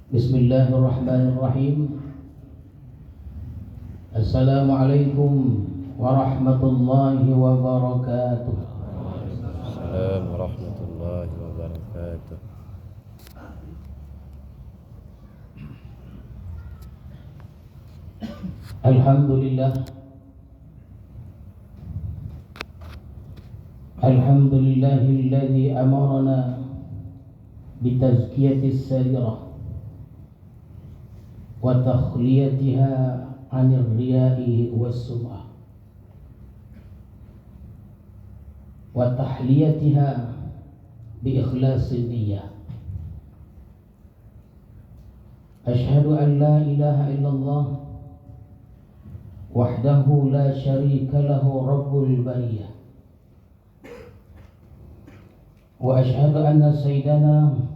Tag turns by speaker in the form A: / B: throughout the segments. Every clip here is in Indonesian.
A: Bismillahirrahmanirrahim. Assalamualaikum warahmatullahi wabarakatuh.
B: Assalamualaikum warahmatullahi wabarakatuh.
A: Alhamdulillah. Alhamdulillahilladzi amarna bitazkiyatis sarirah wa takhliyatiha 'anil riya'i was-sum'ah wa tahliyatiha bi ikhlasin niyyah. Asyhadu an la ilaha illallah wahdahu la syarika lahu rabbul bariyah wa asyhadu anna sayyidana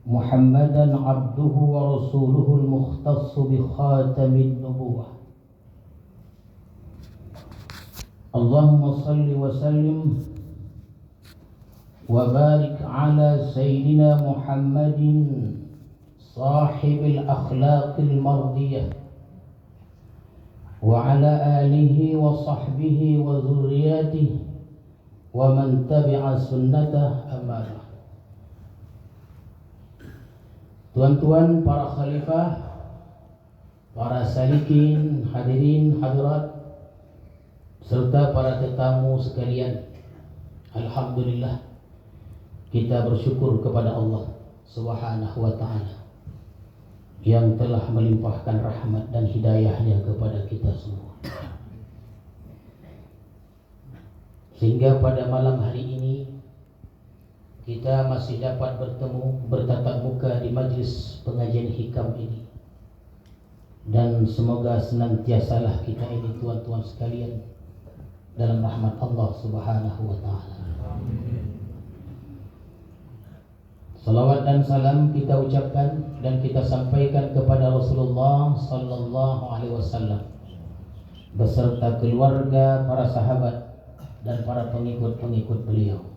A: Muhammadan abduhu wa rasuluhu al-mukhtassu bi khatamin nubuwah. Allahumma salli wa sallim wa barik ala sayyidina Muhammadin sahibil akhlaqil mardiyah wa ala alihi wa sahbihi wa dhurriyyatihi wa man tabi'a sunnatah amma ba'd. Tuan-tuan, para khalifah, para salikin, hadirin, hadirat, serta para tetamu sekalian, alhamdulillah kita bersyukur kepada Allah Subhanahu wa ta'ala yang telah melimpahkan rahmat dan hidayahnya kepada kita semua, sehingga pada malam hari ini kita masih dapat bertemu, bertatap muka di majlis pengajian hikam ini. Dan semoga senantiasalah kita ini, tuan-tuan sekalian, dalam rahmat Allah Subhanahu wa ta'ala. Salawat dan salam kita ucapkan dan kita sampaikan kepada Rasulullah sallallahu alaihi wasallam beserta keluarga, para sahabat dan para pengikut-pengikut beliau.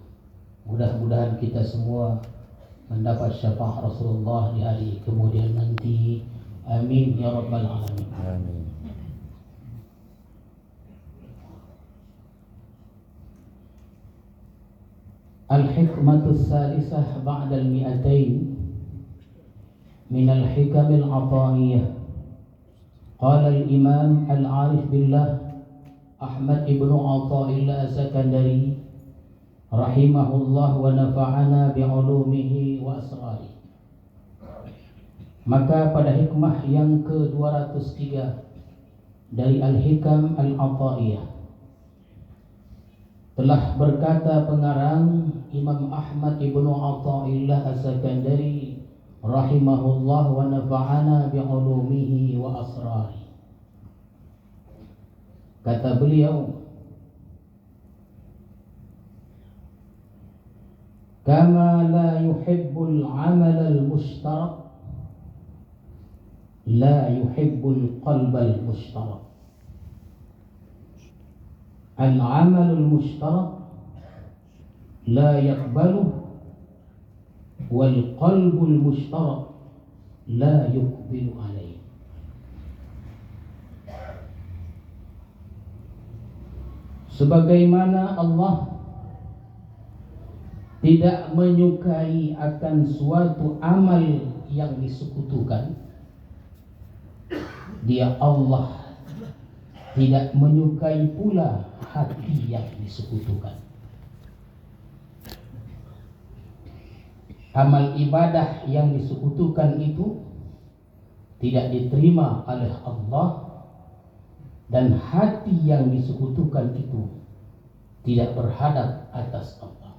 A: Mudah-mudahan kita semua mendapat syafaat Rasulullah di hari kemudian nanti. Amin ya rabbal alamin.
B: Amin.
A: Al-hikmatu salisah ba'da al-mi'atain min al-hikam al-'ata'iyyah. Qala al-imam al-'arif billah Ahmad ibnu Atha'illah Az-Zakandari rahimahullah wa nafa'ana bi'ulumihi wa asrari. Maka pada hikmah yang ke-203 dari Al-Hikam Al-Ata'iyah telah berkata pengarang Imam Ahmad ibnu Atha'illah Az-Zakandari rahimahullah wa nafa'ana bi'ulumihi wa asrari. Kata beliau, kama la yuhibbul amal al-mushtarak la yuhibbul qalb al-mushtarak. Al-amal al-mushtarak la yaqbaluh wal qalb al-mushtarak la yuqbilu alayh. Sebagaimana Allah tidak menyukai akan suatu amal yang disekutukan, Dia Allah tidak menyukai pula hati yang disekutukan. Amal ibadah yang disekutukan itu tidak diterima oleh Allah, dan hati yang disekutukan itu tidak berhadap atas Allah.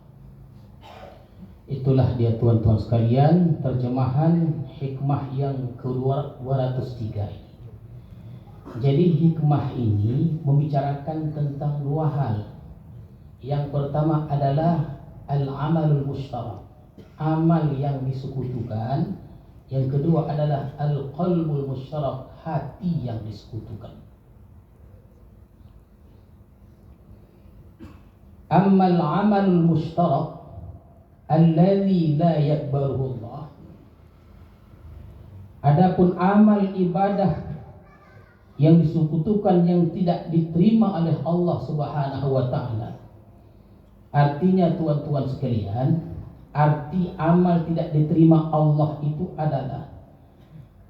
A: Itulah dia, tuan-tuan sekalian, terjemahan hikmah yang ke-203 ini. Jadi hikmah ini membicarakan tentang dua hal. Yang pertama adalah al-amalul mushtarak, amal yang disekutukan. Yang kedua adalah al-qalbul mushtarak, hati yang disekutukan. Ammal amalul mushtarak alladhi la yakbaruhu Allah, Adapun amal ibadah yang disekutukan yang tidak diterima oleh Allah Subhanahu wa taala. Artinya tuan-tuan sekalian, arti amal tidak diterima Allah itu adalah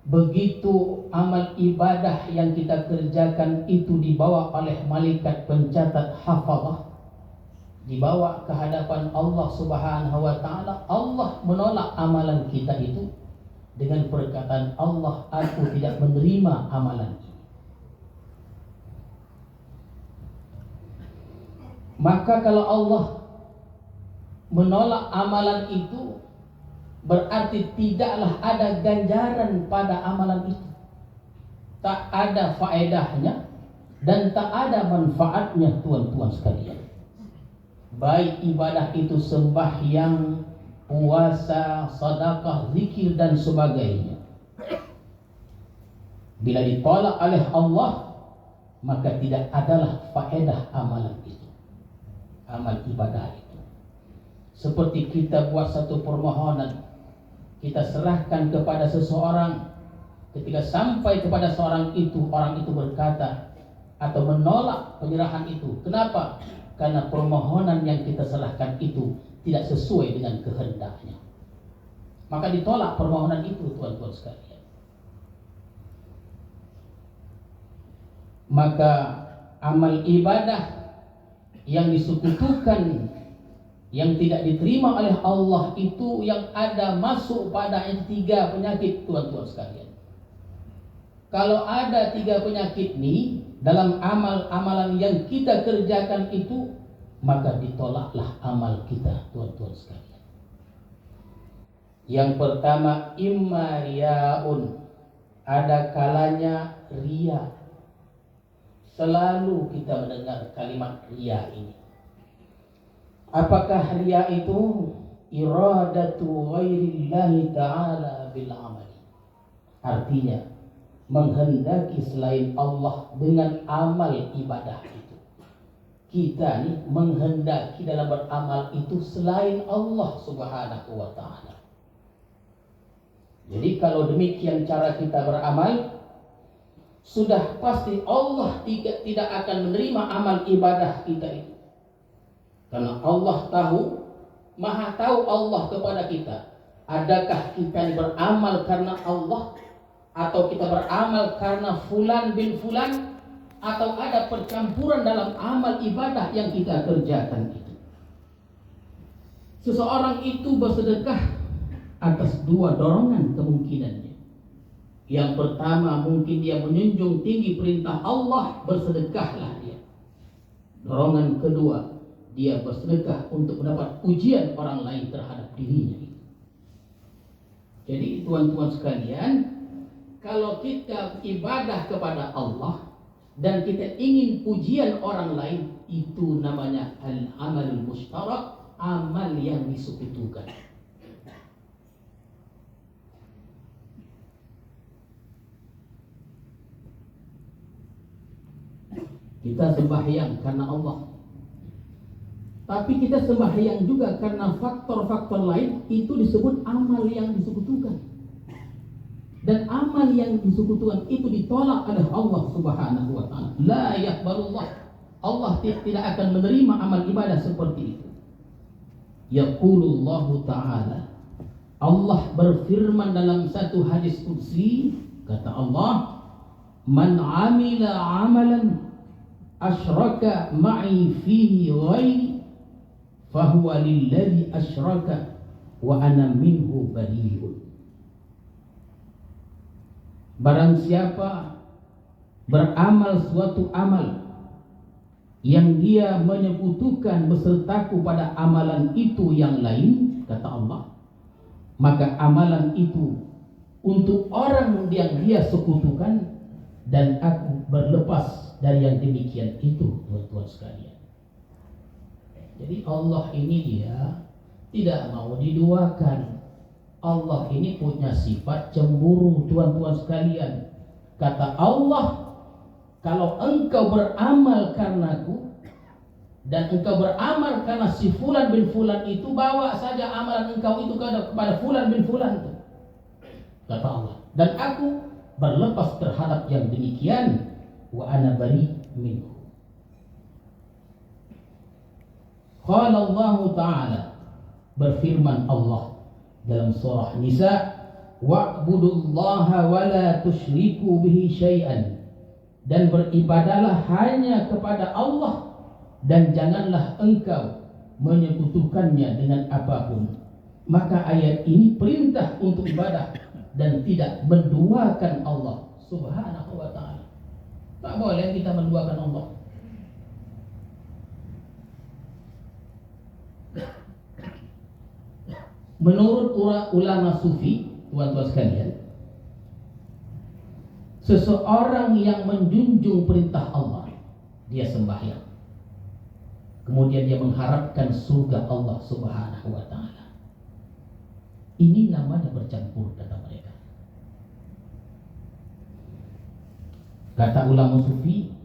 A: begitu amal ibadah yang kita kerjakan itu dibawa oleh malaikat pencatat hafazah, dibawa ke hadapan Allah Subhanahu wa taala, Allah menolak amalan kita itu dengan perkataan Allah, aku tidak menerima amalan ini. Maka kalau Allah menolak amalan itu, berarti tidaklah ada ganjaran pada amalan itu. Tak ada faedahnya dan tak ada manfaatnya, tuan-tuan sekalian. Baik ibadah itu sembahyang, puasa, sedekah, zikir dan sebagainya. Bila ditolak oleh Allah, maka tidak adalah faedah amalan itu. Amal ibadah itu seperti kita buat satu permohonan, kita serahkan kepada seseorang, ketika sampai kepada seorang itu, orang itu berkata atau menolak penyerahan itu. Kenapa? Karena permohonan yang kita serahkan itu tidak sesuai dengan kehendaknya, maka ditolak permohonan itu, tuan-tuan sekalian. Maka amal ibadah yang disekutukan, yang tidak diterima oleh Allah itu yang ada masuk pada 3 penyakit, tuan-tuan sekalian. Kalau ada 3 penyakit ini dalam amal-amalan yang kita kerjakan itu, maka ditolaklah amal kita, tuan-tuan sekalian. Yang pertama, imma riyaun, ada kalanya riya. Selalu kita mendengar kalimat riya ini. Apakah riya itu? Iradatu ghairillahi ta'ala bil amali. Artinya menghendaki selain Allah dengan amal ibadah itu. Kita nih menghendaki dalam beramal itu selain Allah Subhanahu wa taala. Jadi kalau demikian cara kita beramal, sudah pasti Allah tidak akan menerima amal ibadah kita itu. Karena Allah tahu, maha tahu Allah kepada kita. Adakah kita beramal karena Allah, atau kita beramal karena fulan bin fulan, atau ada percampuran dalam amal ibadah yang kita kerjakan itu. Seseorang itu bersedekah atas 2 dorongan kemungkinannya. Yang pertama, mungkin dia menjunjung tinggi perintah Allah, bersedekahlah dia. Dorongan kedua, dia bersedekah untuk mendapat pujian orang lain terhadap dirinya. Jadi tuan-tuan sekalian, kalau kita ibadah kepada Allah dan kita ingin pujian orang lain, itu namanya al-amalul mushtarak, amal yang disekutukan. Kita sembahyang karena Allah, tapi kita sembahyang juga karena faktor-faktor lain, itu disebut amal yang disekutukan. Dan amal yang disekutukan itu ditolak oleh Allah Subhanahu wa taala. La yaqbalullah. Allah tidak akan menerima amal ibadah seperti itu. Yaqulullahu ta'ala, Allah berfirman dalam satu hadis qudsi, kata Allah, man amila amalan asyraka ma'i fihi ghairi fahuwa lilladzi asyraka wa ana minhu bari'un. Barang siapa beramal suatu amal yang dia menyekutukan besertaku pada amalan itu yang lain, kata Allah, maka amalan itu untuk orang yang dia sekutukan, dan aku berlepas dari yang demikian itu, tuan-tuan sekalian. Jadi Allah ini dia tidak mau diduakan. Allah ini punya sifat cemburu, tuan-tuan sekalian. Kata Allah, kalau engkau beramal karenaku dan engkau beramal karena si fulan bin fulan itu, bawa saja amalan engkau itu kepada fulan bin fulan itu. kata Allah, dan aku berlepas terhadap yang demikian, wa ana bari minhu. Qala Allah Ta'ala, berfirman Allah dalam surah Nisa, wa'budullaha wa la tusyriku bihi syai'an, dan beribadalah hanya kepada Allah dan janganlah engkau menyekutukannya dengan apapun. Maka ayat ini perintah untuk ibadah dan tidak menduakan Allah Subhanahu wa ta'ala. Tak boleh kita menduakan Allah. Menurut ulama sufi, tuan-tuan sekalian, seseorang yang menjunjung perintah Allah, dia sembahyang, kemudian dia mengharapkan surga Allah Subhanahu wa ta'ala, ini namanya bercampur, kata mereka. Kata ulama sufi,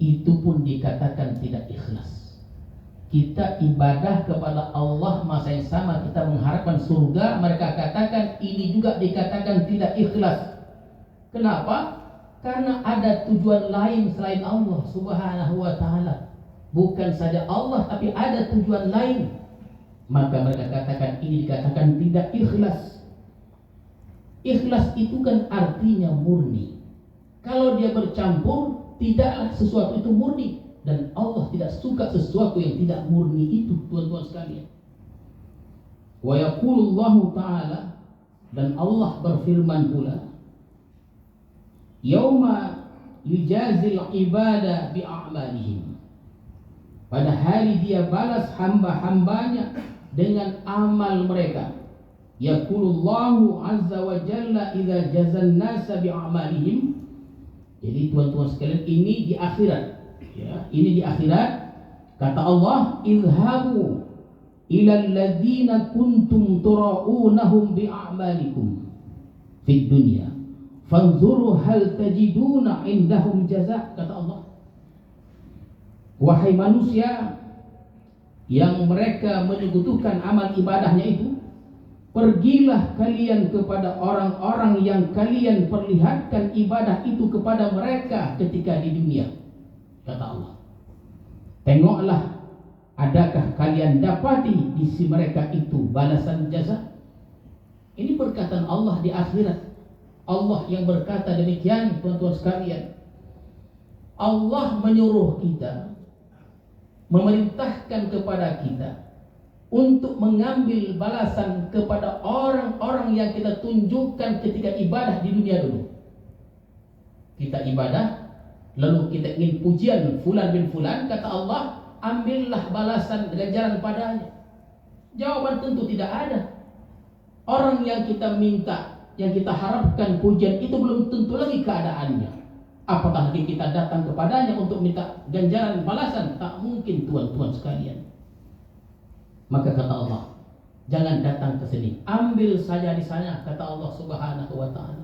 A: itu pun dikatakan tidak ikhlas. Kita ibadah kepada Allah masa yang sama kita mengharapkan surga, mereka katakan ini juga dikatakan tidak ikhlas. Kenapa? Karena ada tujuan lain selain Allah Subhanahu wa ta'ala. Bukan saja Allah, tapi ada tujuan lain. Maka mereka katakan ini dikatakan tidak ikhlas. Ikhlas itu kan artinya murni. Kalau dia bercampur, tidaklah sesuatu itu murni. Dan Allah tidak suka sesuatu yang tidak murni itu, tuan-tuan sekalian. Wa yaqulullahu ta'ala, dan Allah berfirman pula, yauma yujazil ibada bi'amalihim, pada hari dia balas hamba-hambanya dengan amal mereka. Yaqulullahu azza wa jalla idza jazan nasa bi'amalihim. Jadi tuan-tuan sekalian, ini di akhirat. Ya, ini di akhirat, kata Allah, izhabu ilal ladzina kuntum tura'unahum bi'amalikum fid dunya fanzuru hal tajiduna indahum jaza, kata Allah. Wahai manusia yang mereka menyekutukan amal ibadahnya itu, pergilah kalian kepada orang-orang yang kalian perlihatkan ibadah itu kepada mereka ketika di dunia, kata Allah. Tengoklah, adakah kalian dapati di sisi mereka itu balasan jasa? Ini perkataan Allah di akhirat. Allah yang berkata demikian, tuan-tuan sekalian. Allah menyuruh kita, memerintahkan kepada kita untuk mengambil balasan kepada orang-orang yang kita tunjukkan ketika ibadah di dunia dulu. Kita ibadah, lalu kita ingin pujian fulan bin fulan, kata Allah, ambillah balasan ganjaran padanya. Jawaban tentu tidak ada. Orang yang kita minta, yang kita harapkan pujian itu belum tentu lagi keadaannya. Apatah lagi kita datang kepadanya untuk minta ganjaran balasan? Tak mungkin, tuan-tuan sekalian. Maka kata Allah, jangan datang ke sini, ambil saja di sana, kata Allah Subhanahu wa ta'ala.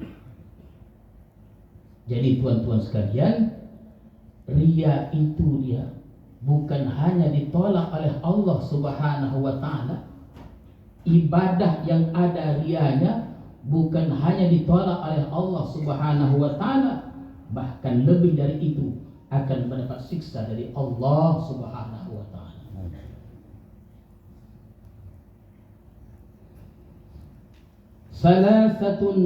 A: Jadi tuan-tuan sekalian, riya itu dia bukan hanya ditolak oleh Allah Subhanahu wa ta'ala. Ibadah yang ada riyanya bukan hanya ditolak oleh Allah Subhanahu wa ta'ala, bahkan lebih dari itu akan mendapat siksa dari Allah Subhanahu wa ta'ala. Salasatun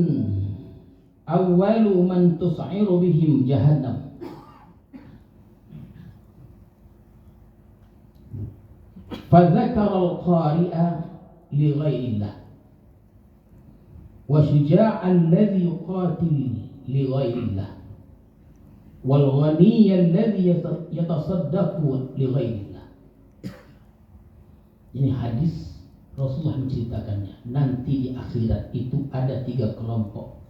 A: awwalu man tus'iru bihim jahannam. Fadzakara al-qari'a li ghairillah wa syuja'a alladhi yuqatil li ghairillah wal ghaniyya alladhi yatasaddaqu li ghairillah. Ini hadis Rasulullah menceritakannya. Nanti di akhirat itu ada 3 kelompok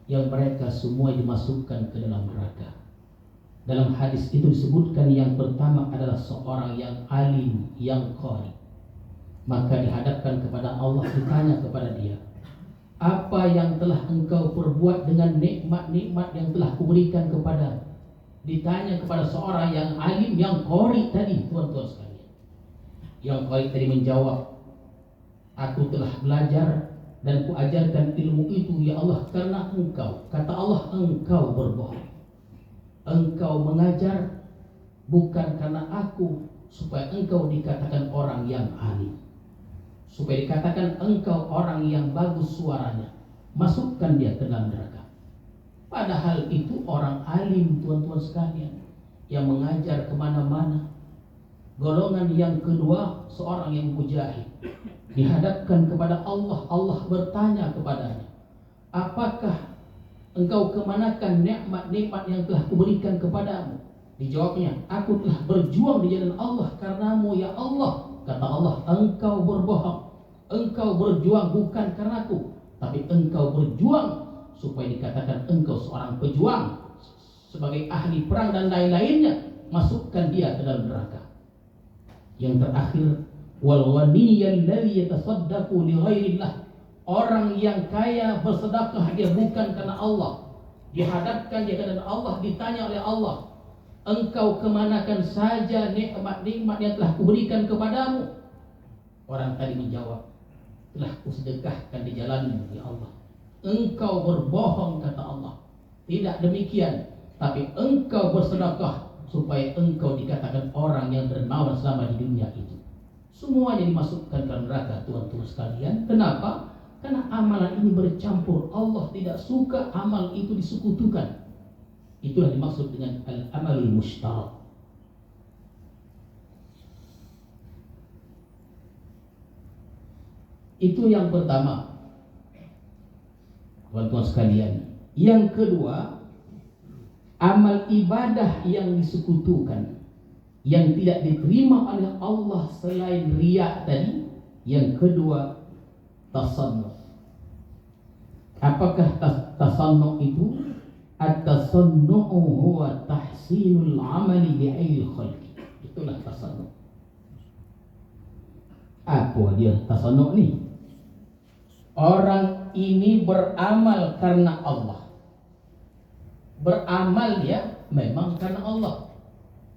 A: yang mereka semua dimasukkan ke dalam neraka. Dalam hadis itu disebutkan yang pertama adalah seorang yang alim, yang qari. Maka dihadapkan kepada Allah, ditanya kepada dia, apa yang telah engkau perbuat dengan nikmat-nikmat yang telah kuberikan kepada? Ditanya kepada seorang yang alim, yang qari tadi, tuan-tuan sekalian. Yang qari tadi menjawab, aku telah belajar dan kuajarkan ilmu itu ya Allah karena Engkau. Kata Allah, Engkau berbohong. Engkau mengajar bukan karena aku, supaya engkau dikatakan orang yang alim, supaya dikatakan engkau orang yang bagus suaranya, masukkan dia ke dalam neraka. Padahal itu orang alim, tuan-tuan sekalian, yang mengajar kemana-mana. Golongan yang kedua, seorang yang mujahid, dihadapkan kepada Allah. Allah bertanya kepadanya, apakah engkau kemanakan nikmat-nikmat yang telah kuberikan kepadamu? Dijawabnya, aku telah berjuang di jalan Allah karenamu ya Allah. Kata Allah, engkau berbohong. Engkau berjuang bukan karenaku, tapi engkau berjuang supaya dikatakan engkau seorang pejuang, sebagai ahli perang dan lain-lainnya. Masukkan dia ke dalam neraka. Yang terakhir, wal ghaniyal ladzi yatasaddaqu li ghairillah. Orang yang kaya bersedekah dia bukan karena Allah. Dihadapkan dia kepada Allah, ditanya oleh Allah, engkau kemanakan saja nikmat-nikmat yang telah kuberikan kepadamu? Orang tadi menjawab, telah kusedekahkan di jalanmu ya Allah. Engkau berbohong, kata Allah. Tidak demikian, tapi engkau bersedekah supaya engkau dikatakan orang yang dermawan selama di dunia itu. Semuanya dimasukkan ke neraka, tuan-tuan sekalian. Kenapa? Karena amalan ini bercampur. Allah tidak suka amal itu disekutukan. Itulah dimaksud dengan al-amalul mushtarak. Itu yang pertama, tuan-tuan sekalian. Yang kedua, amal ibadah yang disekutukan, yang tidak diterima oleh Allah selain riya tadi. Yang kedua, tasannuh. Apakah tasannuh itu? At-tasannu'u huwa tahsinul amali bi'ail khalqi. Itulah tasannuh. Apa dia tasannuh ni? Orang ini beramal karena Allah. Beramal dia memang karena Allah.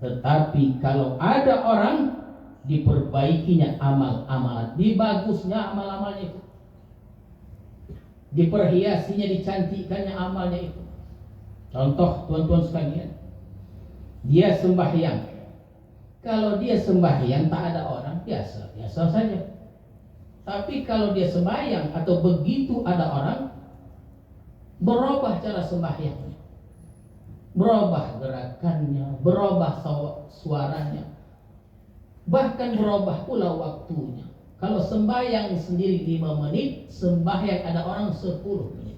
A: Tetapi kalau ada orang, diperbaikinya amal-amalan, dibagusnya amal-amalnya itu, diperhiasinya, dicantikkannya amalnya itu. Contoh, tuan-tuan sekalian, dia sembahyang. Kalau dia sembahyang tak ada orang, biasa saja. Tapi kalau dia sembahyang atau begitu ada orang, berubah cara sembahyangnya, berubah gerakannya, berubah suaranya, bahkan berubah pula waktunya. Kalau sembahyang sendiri 5 menit, sembahyang ada orang 10 menit.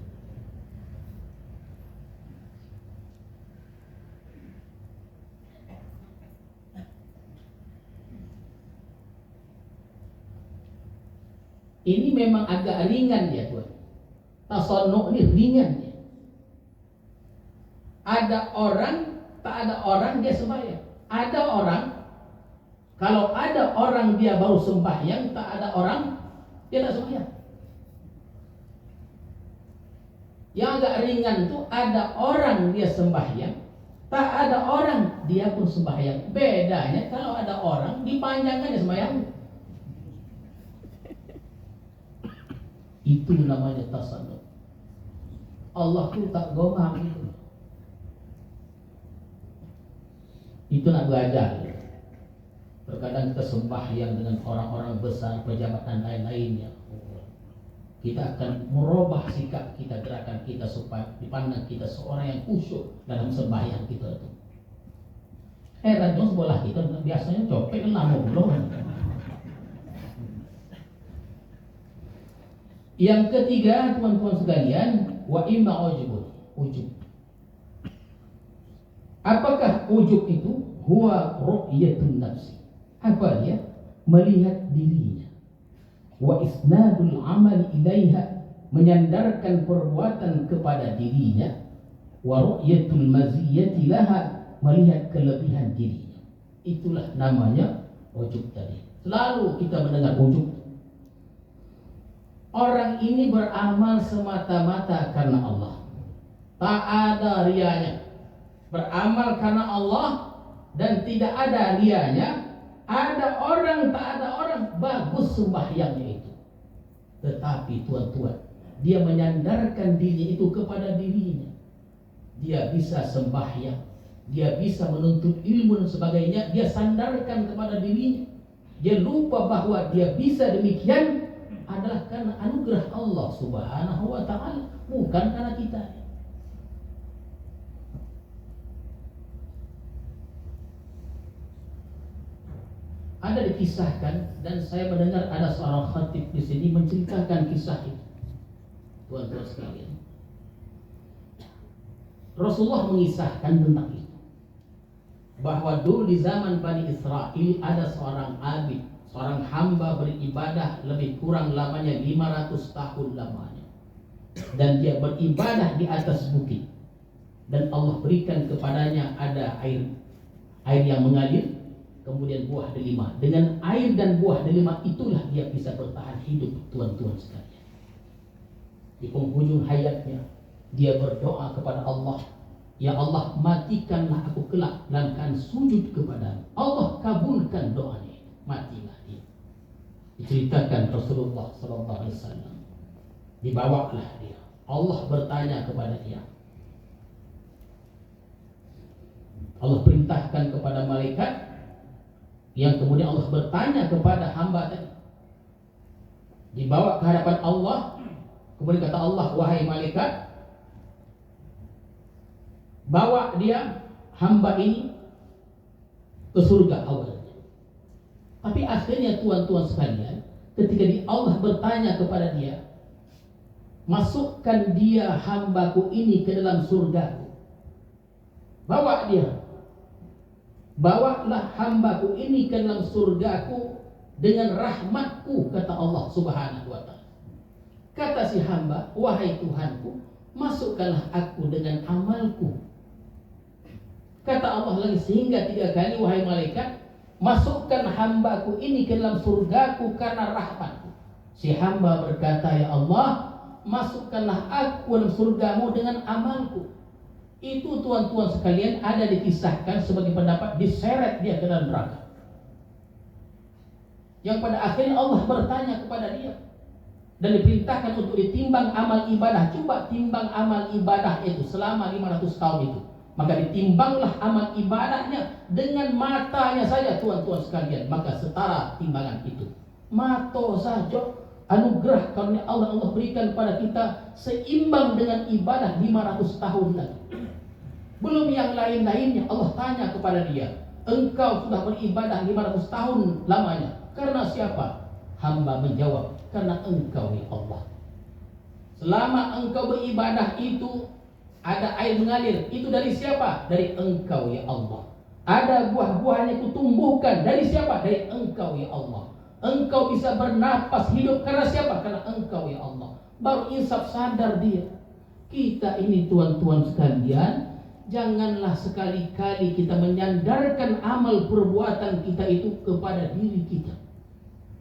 A: Ini memang agak ringan dia, tuan. Tasannuh ini ringan dia. Ada orang, tak ada orang dia sembahyang. Ada orang, kalau ada orang dia baru sembahyang, tak ada orang dia tak sembahyang. Yang agak ringan itu ada orang dia sembahyang, tak ada orang dia pun sembahyang. Bedanya kalau ada orang dipanjangkan dia sembahyang. Itu namanya tasannuh. Allah tuh tak gomang itu. Itu nak belajar. Terkadang kita sembahyang dengan orang-orang besar, pejabat dan lain-lainnya. Kita akan merubah sikap kita, gerakan kita, supaya dipandang kita seorang yang khusyuk dalam sembahyang kita itu. Heran dong, sebelah kita biasanya copek kan lama belum. Yang ketiga, teman-teman sekalian, wa imma ujub. Apakah ujub itu? Huwa ru'yatun nafsi. Apa dia? Melihat dirinya. Wa isnadul amal ilaiha, menyandarkan perbuatan kepada dirinya. Wa ru'yatul maziyati laha, melihat kelebihan dirinya. Itulah namanya ujub tadi. Selalu kita mendengar ujub. Orang ini beramal semata-mata karena Allah, tak ada rianya. Beramal karena Allah dan tidak ada rianya. Ada orang, tak ada orang, bagus sembahyangnya itu. Tetapi tuan-tuan, dia menyandarkan diri itu kepada dirinya. Dia bisa sembahyang, dia bisa menuntut ilmu dan sebagainya, dia sandarkan kepada dirinya. Dia lupa bahwa dia bisa demikian adalah karena anugerah Allah Subhanahu wa ta'ala, bukan karena kita. Ada dikisahkan, dan saya mendengar ada seorang khatib di sini menceritakan kisah itu. Tuan-tuan sekalian, Rasulullah mengisahkan tentang itu, bahwa dulu di zaman Bani Israel ada seorang abid, seorang hamba beribadah lebih kurang lamanya 500 tahun lamanya, dan dia beribadah di atas bukit, dan Allah berikan kepadanya ada air yang mengalir, kemudian buah delima. Dengan air dan buah delima itulah dia bisa bertahan hidup, tuan-tuan sekalian. Di penghujung hayatnya dia berdoa kepada Allah, ya Allah, matikanlah aku kelak dalam keadaan sujud kepadamu. Allah kabulkan doanya, matilah dia. Diceritakan Rasulullah SAW, dibawalah dia. Allah bertanya kepada dia. Allah perintahkan kepada malaikat, yang kemudian Allah bertanya kepada hamba tadi. Dibawa ke hadapan Allah, kemudian kata Allah, wahai malaikat, bawa dia, hamba ini, ke surga awalnya. Tapi akhirnya tuan-tuan sekalian, ketika Allah bertanya kepada dia, masukkan dia, hambaku ini, ke dalam surgaku. Bawa dia, bawalah hambaku ini ke dalam surgaku dengan rahmatku, kata Allah Subhanahu wa ta'ala. Kata si hamba, wahai Tuhanku, masukkanlah aku dengan amalku. Kata Allah lagi, sehingga 3 kali, wahai malaikat, masukkan hambaku ini ke dalam surgaku karena rahmatku. Si hamba berkata, ya Allah, masukkanlah aku dalam surgamu dengan amalku. Itu tuan-tuan sekalian ada dikisahkan sebagai pendapat, diseret dia ke dalam neraka. Yang pada akhirnya Allah bertanya kepada dia, dan diperintahkan untuk ditimbang amal ibadah. Coba timbang amal ibadah itu selama 500 tahun itu. Maka ditimbanglah amal ibadahnya dengan matanya saja, tuan-tuan sekalian. Maka setara timbangan itu. Mata saja anugerah karunia Allah berikan kepada kita seimbang dengan ibadah 500 tahun lagi. Belum yang lain-lainnya. Allah tanya kepada dia, engkau sudah beribadah 500 tahun lamanya, karena siapa? Hamba menjawab, karena engkau ya Allah. Selama engkau beribadah itu ada air mengalir, itu dari siapa? Dari engkau ya Allah. Ada buah-buahnya kutumbuhkan, dari siapa? Dari engkau ya Allah. Engkau bisa bernapas hidup karena siapa? Karena engkau ya Allah. Baru insaf sadar dia. Kita ini tuan-tuan sekalian, janganlah sekali-kali kita menyandarkan amal perbuatan kita itu kepada diri kita.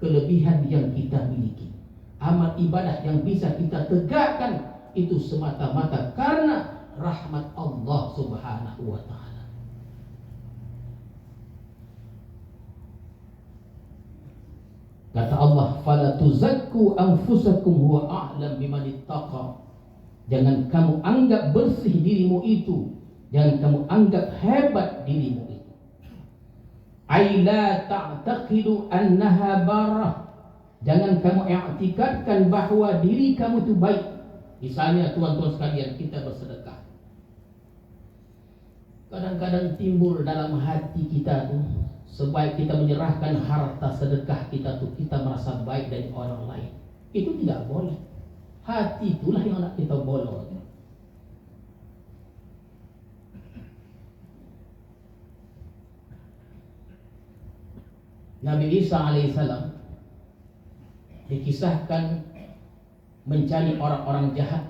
A: Kelebihan yang kita miliki, amal ibadah yang bisa kita tegakkan, itu semata-mata karena rahmat Allah Subhanahu wa ta'ala. Kata Allah, fala tuzakku anfusakum huwa a'lam biman ittaqa. Jangan kamu anggap bersih dirimu itu, jangan kamu anggap hebat dirimu itu. Ay la ta'taqidu annaha barah. Jangan kamu i'tikadkan bahwa diri kamu itu baik. Misalnya tuan-tuan sekalian, kita bersedekah. Kadang-kadang timbul dalam hati kita tuh, sebaik kita menyerahkan harta sedekah kita tuh, kita merasa baik dari orang lain. Itu tidak boleh. Hati itulah yang nak kita bolong. Nabi Isa alaihissalam dikisahkan mencari orang-orang jahat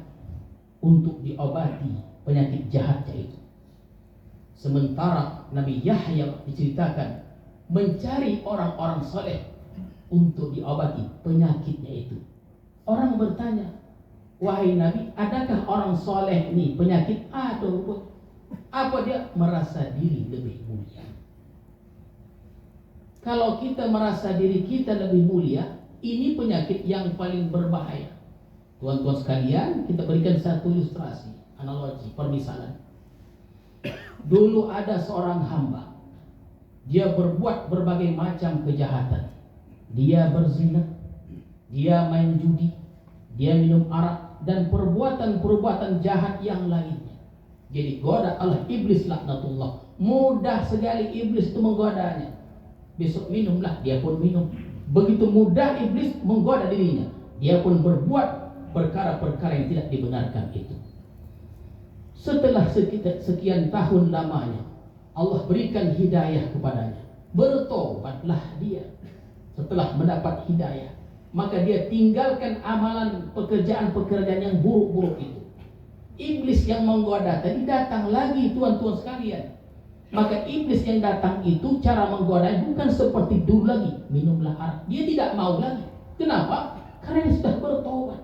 A: untuk diobati penyakit jahatnya itu. Sementara Nabi Yahya diceritakan mencari orang-orang soleh untuk diobati penyakitnya itu. Orang bertanya, wahai Nabi, adakah orang soleh ini penyakit? Aduh, apa dia? Merasa diri lebih mulia. Kalau kita merasa diri kita lebih mulia, Ini penyakit yang paling berbahaya. Tuan-tuan sekalian, kita berikan satu ilustrasi, analogi, permisalan. Dulu ada seorang hamba. Dia berbuat berbagai macam kejahatan. Dia berzina, dia main judi, dia minum arak, dan perbuatan-perbuatan jahat yang lainnya. Jadi goda oleh iblis laknatullah. Mudah sekali iblis itu menggodanya. Besok minumlah, dia pun minum. Begitu mudah iblis menggoda dirinya. Dia pun berbuat perkara-perkara yang tidak dibenarkan itu. Setelah sekian tahun lamanya, Allah berikan hidayah kepadanya. Bertobatlah dia. Setelah mendapat hidayah, maka dia tinggalkan amalan pekerjaan-pekerjaan yang buruk-buruk itu. Iblis yang menggoda tadi datang lagi, tuan-tuan sekalian. Maka iblis yang datang itu cara menggoda bukan seperti dulu lagi, minumlah arak. Dia tidak mau lagi. Kenapa? Karena dia sudah bertobat.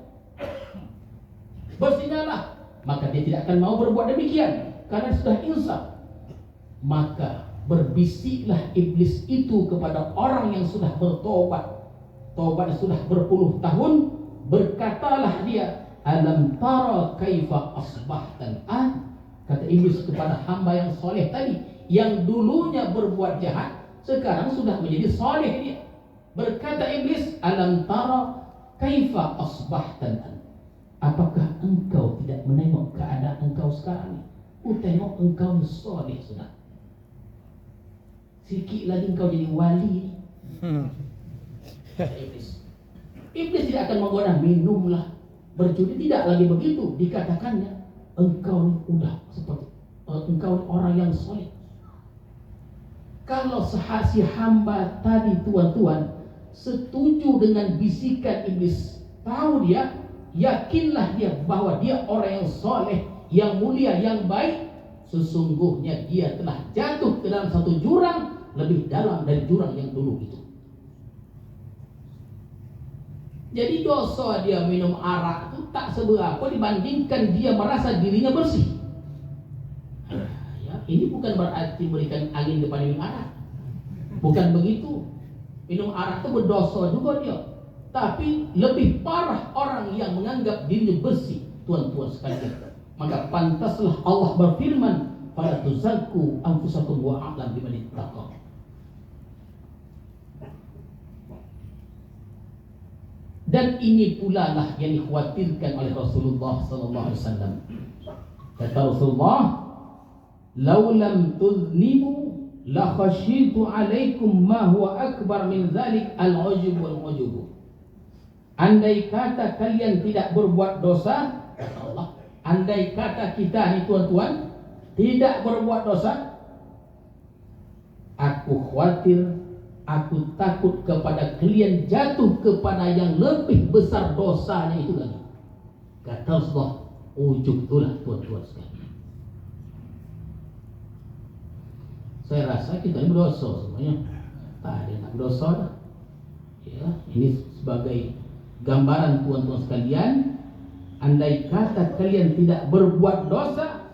A: Berzinalah, maka dia tidak akan mau berbuat demikian karena sudah insaf. Maka berbisiklah iblis itu kepada orang yang sudah bertobat. Tobat sudah berpuluh tahun, berkatalah dia, alam tara kaifa asbahtan an. Kata iblis kepada hamba yang soleh tadi, yang dulunya berbuat jahat, sekarang sudah menjadi soleh dia. Berkata iblis, alam tara kaifa asbahtan an. Apakah engkau tidak menengok keadaan engkau sekarang ini? Tengok engkau soleh sudah. Sikit lagi engkau jadi wali. Iblis. Iblis tidak akan menggoda, minumlah, berjudi, tidak lagi begitu. Dikatakannya, engkau udah seperti engkau orang yang soleh. Kalau si hamba tadi tuan-tuan setuju dengan bisikan iblis, tahu dia, yakinlah dia bahwa dia orang yang soleh, yang mulia, yang baik. Sesungguhnya dia telah jatuh ke dalam satu jurang lebih dalam dari jurang yang dulu itu. Jadi dosa dia minum arak itu tak seberapa dibandingkan dia merasa dirinya bersih. Ya, ini bukan berarti berikan angin depan minum arak. Bukan begitu. Minum arak itu berdosa juga dia. Tapi lebih parah orang yang menganggap dirinya bersih, tuan-tuan sekalian. Maka pantaslah Allah berfirman, fala tuzakku anfusakum wa a'lam biman ittaqa. Dan ini pula lah yang dikhawatirkan oleh Rasulullah sallallahu alaihi wasallam. Kata Rasulullah, "Lau lam tuznibu la khashitu alaikum ma huwa akbar min dzalik al-ujub wal-ujub." Andai kata kalian tidak berbuat dosa, kata Allah, andai kata kita ni tuan-tuan tidak berbuat dosa, aku khawatir, aku takut kepada kalian jatuh kepada yang lebih besar dosanya itu lagi. Kata Rasulullah, ujub itulah tuan-tuan sekalian. Saya rasa kita ini berdosa semuanya. Tak ada yang berdosa dah. Ya, ini sebagai gambaran tuan-tuan sekalian. Andai kata kalian tidak berbuat dosa,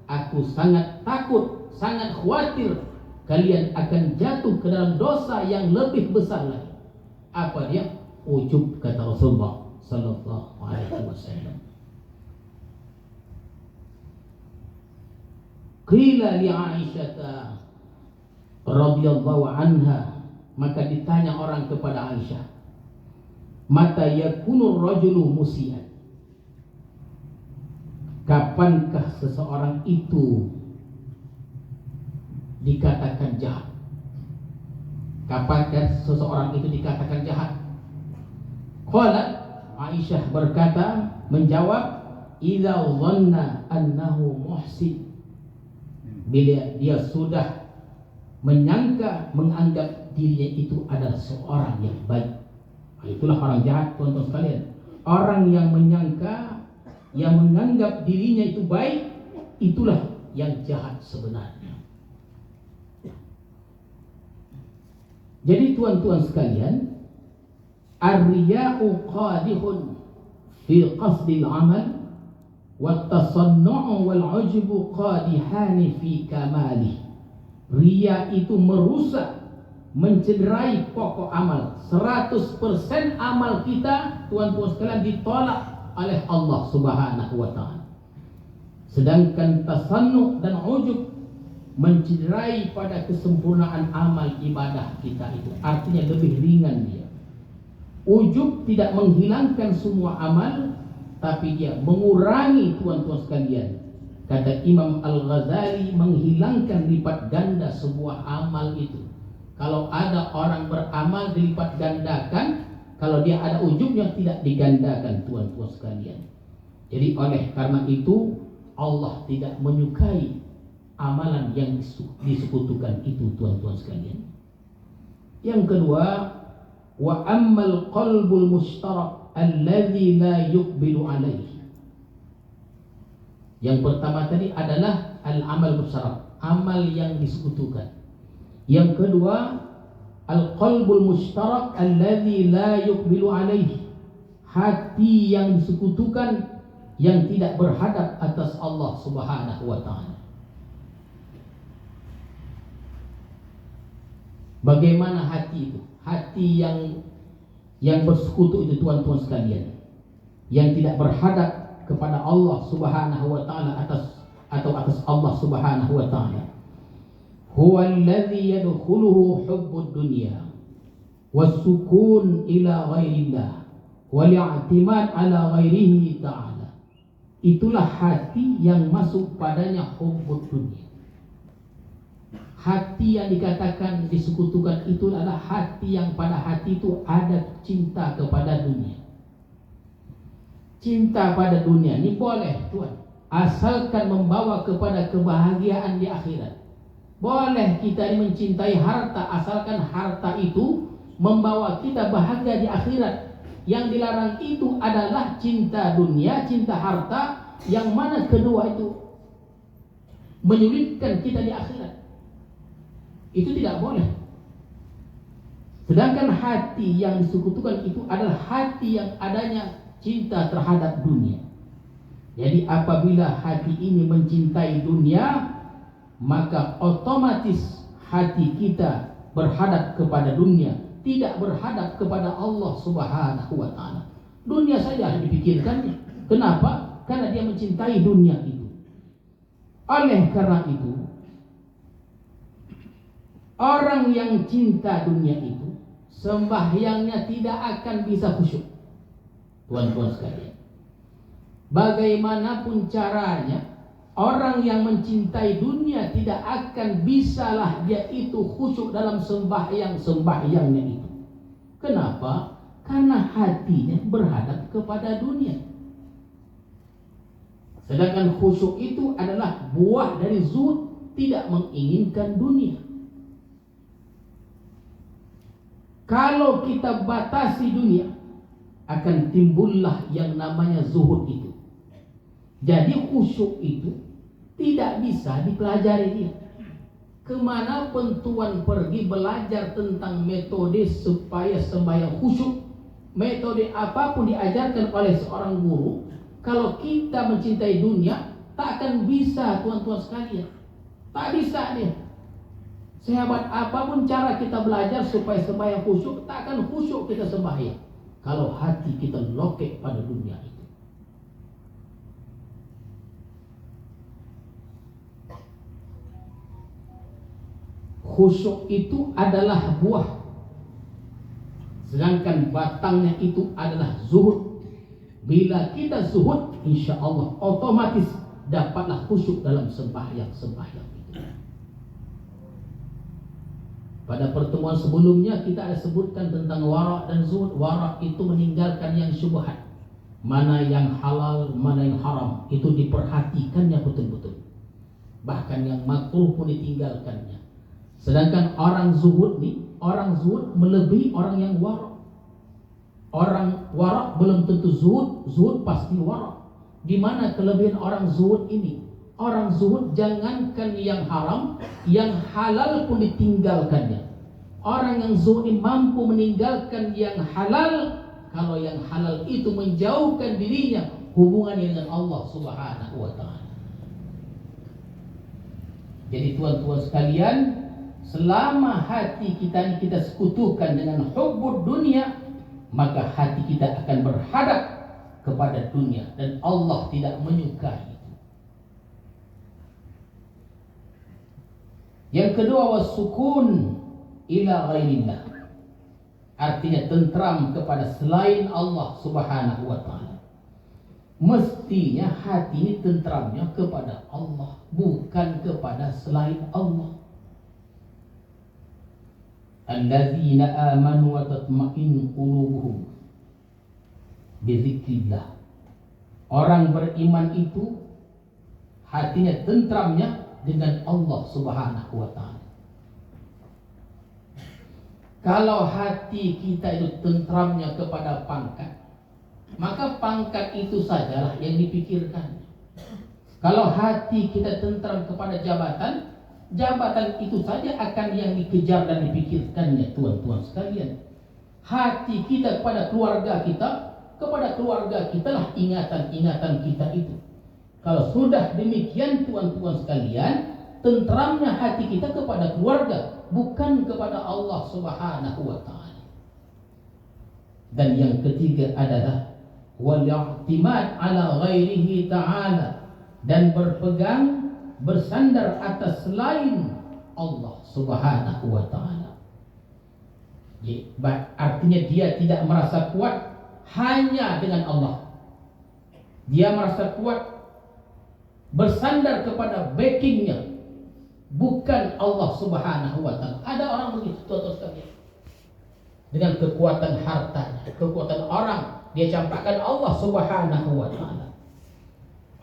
A: aku sangat takut, sangat khawatir kalian akan jatuh ke dalam dosa yang lebih besar lagi. Apa dia? Ujub, kata Rasulullah sallallahu alaihi wasallam. Qila li Aisyah radhiyallahu anha, maka ditanya orang kepada Aisyah, mata yakunur rajulu musian, kapankah seseorang itu dikatakan jahat? Kapankah seseorang itu dikatakan jahat? Qalat, Aisyah berkata, menjawab, idza dhanna annahu muhsin, bila dia sudah menyangka, menganggap dirinya itu adalah seorang yang baik. Itulah orang jahat, tuan-tuan sekalian. Orang yang menyangka, yang menganggap dirinya itu baik, itulah yang jahat sebenarnya. Jadi tuan-tuan sekalian, ar-riya'u qadihun fi qasdil amal, wa tasannu'u wal 'ujbu qadihani fi kamalih. Riya itu merusak mencederai pokok amal. 100% amal kita, tuan-tuan sekalian, ditolak oleh Allah Subhanahu wa taala. Sedangkan tasannu dan ujub mencederai pada kesempurnaan amal ibadah kita itu. Artinya lebih ringan dia. Ujub tidak menghilangkan semua amal, tapi dia mengurangi, tuan-tuan sekalian. Kata Imam Al-Ghazali, menghilangkan lipat ganda sebuah amal itu. Kalau ada orang beramal dilipat gandakan, kalau dia ada ujubnya tidak digandakan, tuan-tuan sekalian. Jadi oleh karena itu Allah tidak menyukai amalan yang disekutukan itu, tuan-tuan sekalian. Yang kedua, wa ammal qalbul mushtarak alladzi la yuqbilu alaihi. Yang pertama tadi adalah al-amal musytarak, amal yang disekutukan. Yang kedua, al-qalbul mushtarak alladzi la yuqbilu alaihi, hati yang disekutukan yang tidak berhadap atas Allah Subhanahu wa taala. Bagaimana hati itu? Hati yang bersekutu itu, tuan-tuan sekalian, yang tidak berhadap kepada Allah Subhanahu wa taala atas Allah Subhanahu wa taala. Huwa alladhi yadkhuluhu hubbud dunya was-sukun ila ghairillah wal i'timad ala ghairihi ta'ala. Itulah hati yang masuk padanya hubbud dunya. Hati yang dikatakan disekutukan itu adalah hati yang pada hati itu ada cinta kepada dunia. Cinta pada dunia ini boleh, tuan, asalkan membawa kepada kebahagiaan di akhirat. Boleh kita ini mencintai harta, asalkan harta itu membawa kita bahagia di akhirat. Yang dilarang itu adalah cinta dunia, cinta harta, yang mana kedua itu menyulitkan kita di akhirat. Itu tidak boleh. Sedangkan hati yang disekutukan itu adalah hati yang adanya cinta terhadap dunia. Jadi apabila hati ini mencintai dunia, maka otomatis hati kita berhadap kepada dunia, tidak berhadap kepada Allah Subhanahu wa taala. Dunia saja dipikirkannya. Kenapa? Karena dia mencintai dunia itu. Oleh karena itu, orang yang cinta dunia itu, sembahyangnya tidak akan bisa khusyuk. Tuan-tuan sekalian, bagaimanapun caranya, orang yang mencintai dunia tidak akan bisalah dia itu khusyuk dalam sembahyangnya itu. Kenapa? Karena hatinya berhadap kepada dunia. Sedangkan khusyuk itu adalah buah dari zuhud, tidak menginginkan dunia. Kalau kita batasi dunia, akan timbullah yang namanya zuhud itu. Jadi khusyuk itu tidak bisa dipelajari dia. Kemanapun tuan pergi belajar tentang metode supaya sembahyang khusyuk, metode apapun diajarkan oleh seorang guru, kalau kita mencintai dunia, tak akan bisa, tuan-tuan sekalian. Tak bisa dia. Sehebat apapun cara kita belajar supaya sembahyang khusyuk, tak akan khusyuk kita sembahyang kalau hati kita lokek pada dunia itu. Khusyuk itu adalah buah, sedangkan batangnya itu adalah zuhud. Bila kita zuhud, insya Allah otomatis dapatlah khusyuk dalam sembahyang itu. Pada pertemuan sebelumnya kita ada sebutkan tentang wara' dan zuhud. Wara' itu meninggalkan yang syubhat, mana yang halal, mana yang haram, itu diperhatikannya betul-betul. Bahkan yang makruh pun ditinggalkannya. Sedangkan orang zuhud melebihi orang yang wara'. Orang wara' belum tentu zuhud, zuhud pasti wara'. Di mana kelebihan orang zuhud ini? Orang zuhud jangankan yang haram, yang halal pun ditinggalkannya. Orang yang zuhud ini mampu meninggalkan yang halal, kalau yang halal itu menjauhkan dirinya hubungannya dengan Allah Subhanahu wa taala. Jadi tuan-tuan sekalian, Selama hati kita ini kita sekutukan dengan hubbud dunia, maka hati kita akan berhadap kepada dunia dan Allah tidak menyukai itu. Yang kedua, wasukun ila ghairillah, artinya tentram kepada selain Allah Subhanahu wa taala. Mestinya hati ini tentramnya kepada Allah, bukan kepada selain Allah. Alladzina amanu wa tatma'innu qulubuhum bi dzikrillah. Orang beriman itu hatinya tentramnya dengan Allah Subhanahu wa taala. Kalau hati kita itu tentramnya kepada pangkat, maka pangkat itu sajalah yang dipikirkan. Kalau hati kita tentram kepada jabatan, jabatan itu saja akan yang dikejar dan dipikirkannya, tuan-tuan sekalian. Hati kita kepada keluarga kita lah ingatan-ingatan kita itu. Kalau sudah demikian, tuan-tuan sekalian, tentramnya hati kita kepada keluarga, bukan kepada Allah Subhanahu wa taala. Dan yang ketiga adalah wal i'timad ala ghairihi ta'ala, dan berpegang bersandar atas selain Allah Subhanahu wa taala. Artinya dia tidak merasa kuat hanya dengan Allah. Dia merasa kuat bersandar kepada backingnya, bukan Allah Subhanahu wa taala. Ada orang begitu, tuan-tuan sekalian. Dengan kekuatan hartanya, kekuatan orang, dia campakkan Allah Subhanahu wa taala.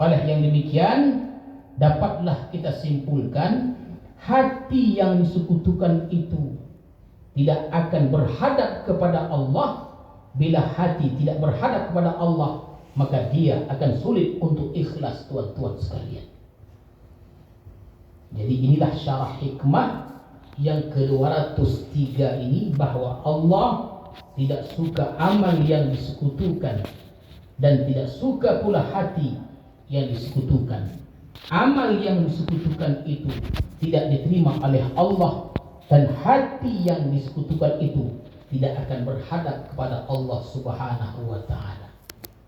A: Oleh yang demikian, dapatlah kita simpulkan, hati yang disekutukan itu tidak akan berhadap kepada Allah. Bila hati tidak berhadap kepada Allah, maka dia akan sulit untuk ikhlas, tuan-tuan sekalian. Jadi inilah syarah hikmah yang ke-203 ini, bahwa Allah tidak suka amal yang disekutukan dan tidak suka pula hati yang disekutukan. Amal yang disekutukan itu tidak diterima oleh Allah, dan hati yang disekutukan itu tidak akan berhadap kepada Allah Subhanahu wa taala.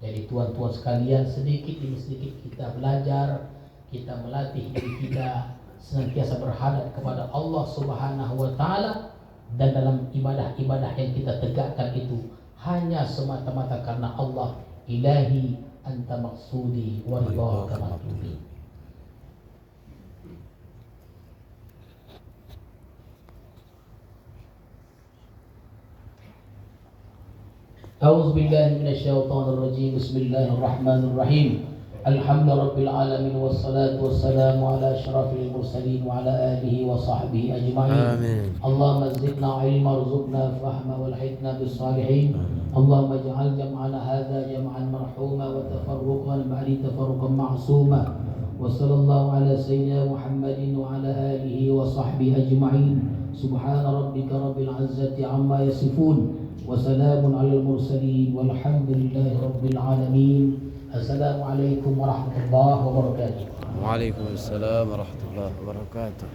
A: Jadi tuan-tuan sekalian, sedikit demi sedikit kita belajar, kita melatih diri kita senantiasa berhadap kepada Allah Subhanahu wa taala, dan dalam ibadah-ibadah yang kita tegakkan itu hanya semata-mata karena Allah. Ilahi anta maqsudi wa ridhaka matlubi. A'udzu billahi minasyaitonir rajim. Bismillahirrahmanirrahim. Alhamdulillahirabbil alamin wassalatu wassalamu ala asyrafil mursalin wa ala alihi wa sahbihi ajma'in. Amin. Allahumma zidna ilma warzuqna fahma walhidna bis salihin. Allahumma ij'al jam'ana hadza jam'an marhuma wa tafarruqan ba'di tafarruqan ma'suma. Wa sallallahu ala sayyidina Muhammadin wa ala alihi wa sahbihi ajma'in. Subhana rabbika rabbil izzati amma yasifun. وسلام على المرسلين والحمد لله رب العالمين. السلام عليكم ورحمة الله وبركاته.
B: وعليكم السلام ورحمة الله وبركاته.